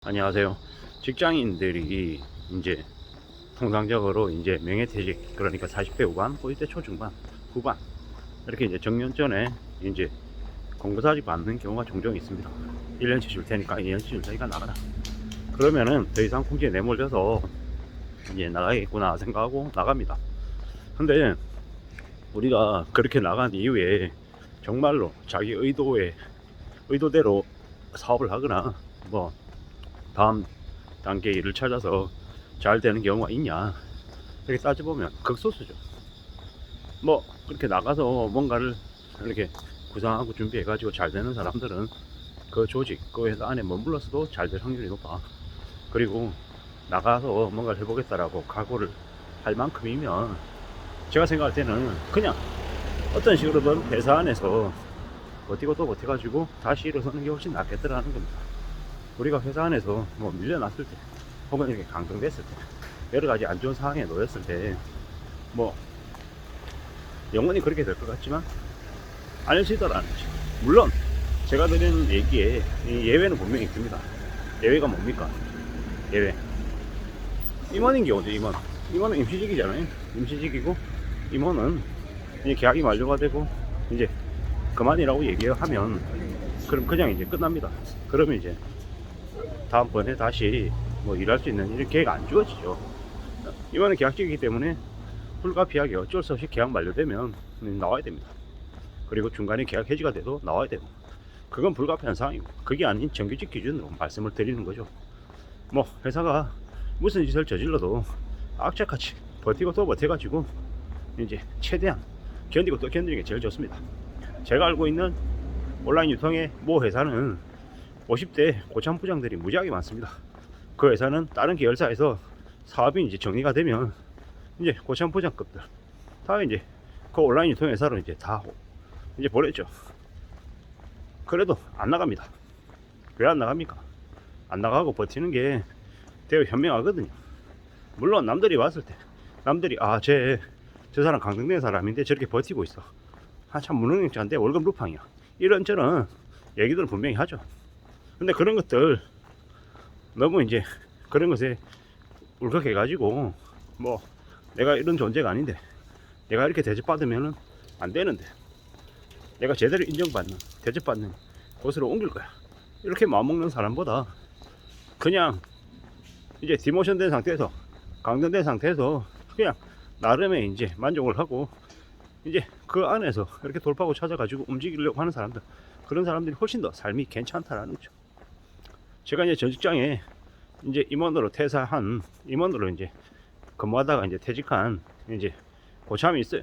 안녕하세요. 직장인들이 이제 통상적으로 이제 명예퇴직, 그러니까 40대 후반, 50대 초중반, 후반 이렇게 이제 정년전에 이제 공고사직 받는 경우가 종종 있습니다. 1년치 줄 테니까 2년치 줄 테니까 나가라. 그러면은 더 이상 궁지에 내몰려서 이제 나가겠구나 생각하고 나갑니다. 근데 우리가 그렇게 나간 이후에 정말로 자기 의도대로 사업을 하거나 뭐 다음 단계 일을 찾아서 잘 되는 경우가 있냐, 이렇게 따져보면 극소수죠. 뭐 그렇게 나가서 뭔가를 이렇게 구상하고 준비해가지고 잘 되는 사람들은 그 조직, 그 회사 안에 머물러서도 잘 될 확률이 높아. 그리고 나가서 뭔가를 해보겠다라고 각오를 할 만큼이면 제가 생각할 때는 그냥 어떤 식으로든 회사 안에서 버티고 또 버텨가지고 다시 일어서는 게 훨씬 낫겠더라는 겁니다. 우리가 회사 안에서 뭐 밀려났을 때, 혹은 이렇게 강등됐을 때, 여러 가지 안 좋은 상황에 놓였을 때, 뭐 영원히 그렇게 될 것 같지만 아니시더라는 거죠. 물론 제가 드리는 얘기에 예외는 분명히 있습니다. 예외가 뭡니까? 예외. 임원인 경우죠. 임원은 임시직이잖아요. 임시직이고, 임원은 이제 계약이 만료가 되고 이제 그만이라고 얘기하면 그럼 그냥 이제 끝납니다. 그러면 이제 다음번에 다시 뭐 일할 수 있는 이런 기회가 안 주어지죠. 이거는 계약직이기 때문에 불가피하게 어쩔 수 없이 계약 만료되면 나와야 됩니다. 그리고 중간에 계약 해지가 돼도 나와야 되고, 그건 불가피한 상황이고, 그게 아닌 정규직 기준으로 말씀을 드리는 거죠. 뭐 회사가 무슨 짓을 저질러도 악착같이 버티고 또 버텨가지고 이제 최대한 견디고 또 견디는 게 제일 좋습니다. 제가 알고 있는 온라인 유통의 모 회사는 50대 고참 부장들이 무지하게 많습니다. 그 회사는 다른 계열사에서 사업이 이제 정리가 되면 이제 고참 부장급들 다 이제 그 온라인 유통 회사로 이제 다 이제 보냈죠. 그래도 안 나갑니다. 왜 안 나갑니까? 안 나가고 버티는 게 되게 현명하거든요. 물론 남들이 봤을 때, 남들이 저 사람 강등된 사람인데 저렇게 버티고 있어, 참 무능력자인데 월급 루팡이야, 이런저런 얘기들은 분명히 하죠. 근데 그런 것들 너무 이제 그런 것에 울컥해가지고 뭐 내가 이런 존재가 아닌데, 내가 이렇게 대접받으면 안 되는데, 내가 제대로 인정받는, 대접받는 곳으로 옮길 거야, 이렇게 마음먹는 사람보다 그냥 이제 디모션 된 상태에서, 강등된 상태에서 그냥 나름의 이제 만족을 하고 이제 그 안에서 이렇게 돌파구 찾아가지고 움직이려고 하는 사람들, 그런 사람들이 훨씬 더 삶이 괜찮다라는 거죠. 제가 이제 전 직장에 이제 임원으로 이제 근무하다가 이제 퇴직한 이제 고참이 있어요.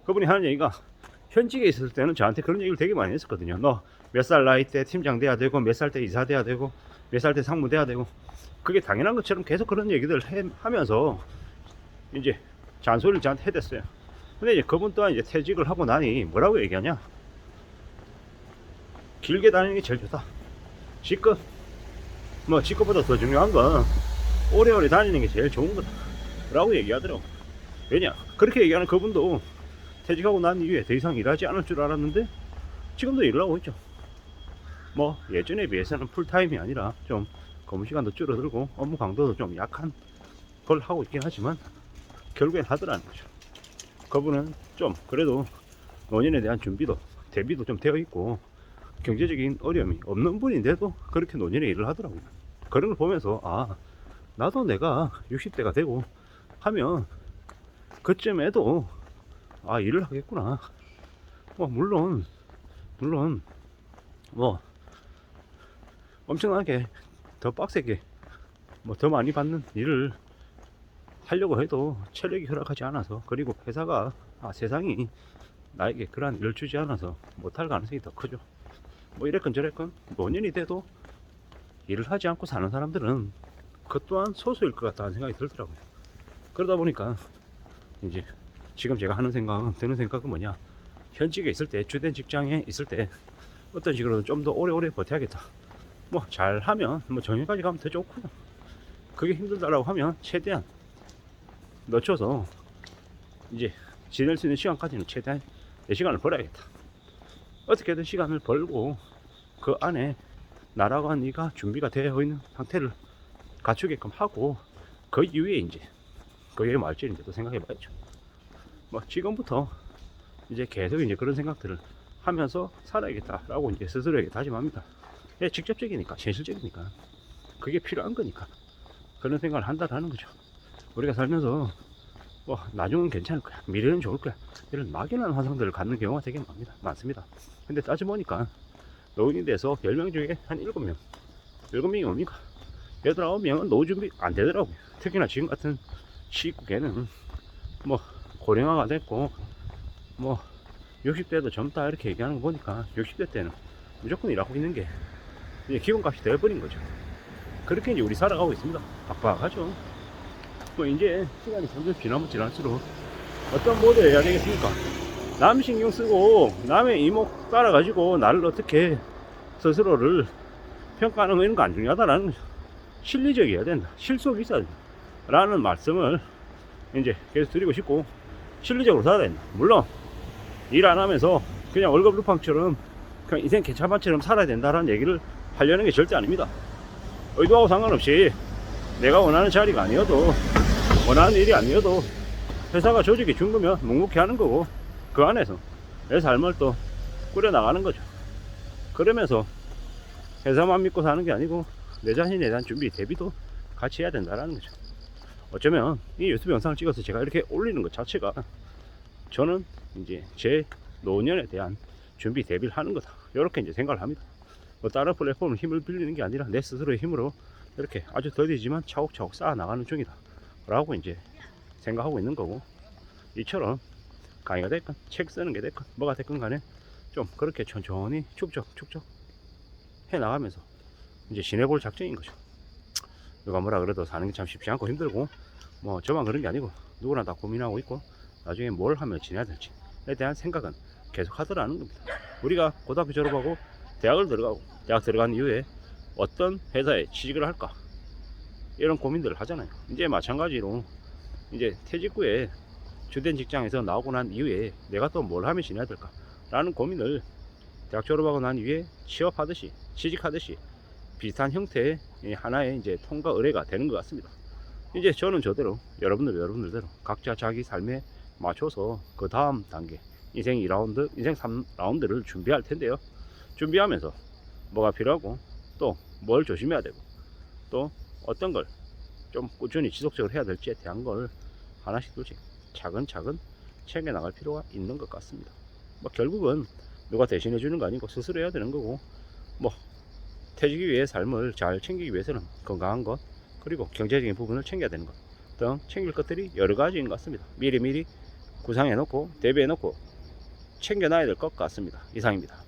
그분이 하는 얘기가, 현직에 있을 때는 저한테 그런 얘기를 되게 많이 했었거든요. 너 몇 살 나이 때 팀장 돼야 되고, 몇 살 때 이사 돼야 되고, 몇 살 때 상무 돼야 되고, 그게 당연한 것처럼 계속 그런 얘기들 하면서 이제 잔소리를 저한테 해댔어요. 근데 이제 그분 또한 이제 퇴직을 하고 나니 뭐라고 얘기하냐? 길게 다니는 게 제일 좋다. 직급, 뭐 직급보다 더 중요한 건 오래오래 다니는 게 제일 좋은 거다 라고 얘기하더라고. 왜냐, 그렇게 얘기하는 그분도 퇴직하고 난 이후에 더 이상 일하지 않을 줄 알았는데 지금도 일을 하고 있죠. 뭐 예전에 비해서는 풀타임이 아니라 좀 근무 시간도 줄어들고 업무 강도도 좀 약한 걸 하고 있긴 하지만 결국엔 하더라는 거죠. 그분은 좀 그래도 노년에 대한 준비도, 대비도 좀 되어 있고 경제적인 어려움이 없는 분인데도 그렇게 노년에 일을 하더라고요. 그런 걸 보면서 나도 내가 60대가 되고 하면 그쯤에도 일을 하겠구나. 뭐 물론 뭐 엄청나게 더 빡세게 뭐 더 많이 받는 일을 하려고 해도 체력이 허락하지 않아서, 그리고 회사가 세상이 나에게 그러한 일을 주지 않아서 못할 가능성이 더 크죠. 뭐 이랬건 저랬건 노년이 돼도 일을 하지 않고 사는 사람들은 그 또한 소수일 것 같다는 생각이 들더라고요. 그러다 보니까 이제 지금 제가 드는 생각은 뭐냐, 현직에 있을 때, 주된 직장에 있을 때 어떤 식으로 좀 더 오래오래 버텨야겠다. 뭐 잘하면 뭐 정년까지 가면 더 좋고요. 그게 힘들다라고 하면 최대한 늦춰서 이제 지낼 수 있는 시간까지는 최대한 내 시간을 벌어야겠다. 어떻게든 시간을 벌고 그 안에 나라가 네가 준비가 되어 있는 상태를 갖추게끔 하고 그 이후에 이제 그게 말지 이제 또 생각해 봐야죠. 뭐 지금부터 이제 계속 이제 그런 생각들을 하면서 살아야겠다라고 이제 스스로에게 다짐합니다. 예, 직접적이니까, 현실적이니까, 그게 필요한 거니까 그런 생각을 한다라는 거죠. 우리가 살면서 뭐 나중은 괜찮을 거야, 미래는 좋을 거야, 이런 막연한 환상들을 갖는 경우가 되게 많습니다. 근데 따져보니까 노인이 돼서 10명 중에 한 7명, 7명이 뭡니까? 8, 9명은 노후 준비 안 되더라고요. 특히나 지금 같은 시국에는 뭐 고령화가 됐고 뭐 60대도 젊다 이렇게 얘기하는 거 보니까 60대 때는 무조건 일하고 있는 게 이제 기본값이 되어버린 거죠. 그렇게 이제 우리 살아가고 있습니다. 빡빡하죠. 뭐 이제 시간이 점점 지나면 지날수록 어떤 모델을 해야 되겠습니까? 남 신경 쓰고 남의 이목 따라가지고 나를 어떻게 스스로를 평가하는 거 이런 거 안 중요하다라는 거죠. 실리적이어야 된다, 실속이 있어야 된다 라는 말씀을 이제 계속 드리고 싶고, 실리적으로 살아야 된다. 물론 일 안 하면서 그냥 월급 루팡처럼 그냥 인생 개차반처럼 살아야 된다라는 얘기를 하려는 게 절대 아닙니다. 의도하고 상관없이 내가 원하는 자리가 아니어도, 원하는 일이 아니어도 회사가 조직이 준 거면 묵묵히 하는 거고, 그 안에서 내 삶을 또 꾸려나가는 거죠. 그러면서 회사만 믿고 사는 게 아니고 내 자신에 대한 준비, 대비도 같이 해야 된다라는 거죠. 어쩌면 이 유튜브 영상을 찍어서 제가 이렇게 올리는 것 자체가 저는 이제 제 노년에 대한 준비, 대비를 하는 거다, 이렇게 이제 생각을 합니다. 뭐 다른 플랫폼을 힘을 빌리는 게 아니라 내 스스로의 힘으로 이렇게 아주 더디지만 차곡차곡 쌓아 나가는 중이다 라고 이제 생각하고 있는 거고, 이처럼 강의가 됐건 책 쓰는 게 됐건 뭐가 됐건 간에 좀 그렇게 천천히 축적 해 나가면서 이제 지내볼 작정인 거죠. 누가 뭐라 그래도 사는 게 참 쉽지 않고 힘들고, 뭐 저만 그런 게 아니고 누구나 다 고민하고 있고 나중에 뭘 하면 지내야 될지에 대한 생각은 계속 하더라는 겁니다. 우리가 고등학교 졸업하고 대학을 들어가고 대학 들어간 이후에 어떤 회사에 취직을 할까, 이런 고민들을 하잖아요. 이제 마찬가지로 이제 퇴직 후에 주된 직장에서 나오고 난 이후에 내가 또 뭘 하면 지내야 될까 라는 고민을 대학 졸업하고 난 이후에 취업하듯이 취직하듯이 비슷한 형태의 하나의 이제 통과 의뢰가 되는 것 같습니다. 이제 저는 저대로, 여러분들대로 각자 자기 삶에 맞춰서 그 다음 단계 인생 2라운드, 인생 3라운드를 준비할 텐데요. 준비하면서 뭐가 필요하고 또 뭘 조심해야 되고 또 어떤 걸 좀 꾸준히 지속적으로 해야 될지에 대한 걸 하나씩 둘씩 차근차근 챙겨 나갈 필요가 있는 것 같습니다. 뭐 결국은 누가 대신해 주는 거 아니고 스스로 해야 되는 거고, 뭐 퇴직 이후의 삶을 잘 챙기기 위해서는 건강한 것, 그리고 경제적인 부분을 챙겨야 되는 것 등 챙길 것들이 여러 가지인 것 같습니다. 미리 구상해 놓고 대비해 놓고 챙겨 놔야 될 것 같습니다. 이상입니다.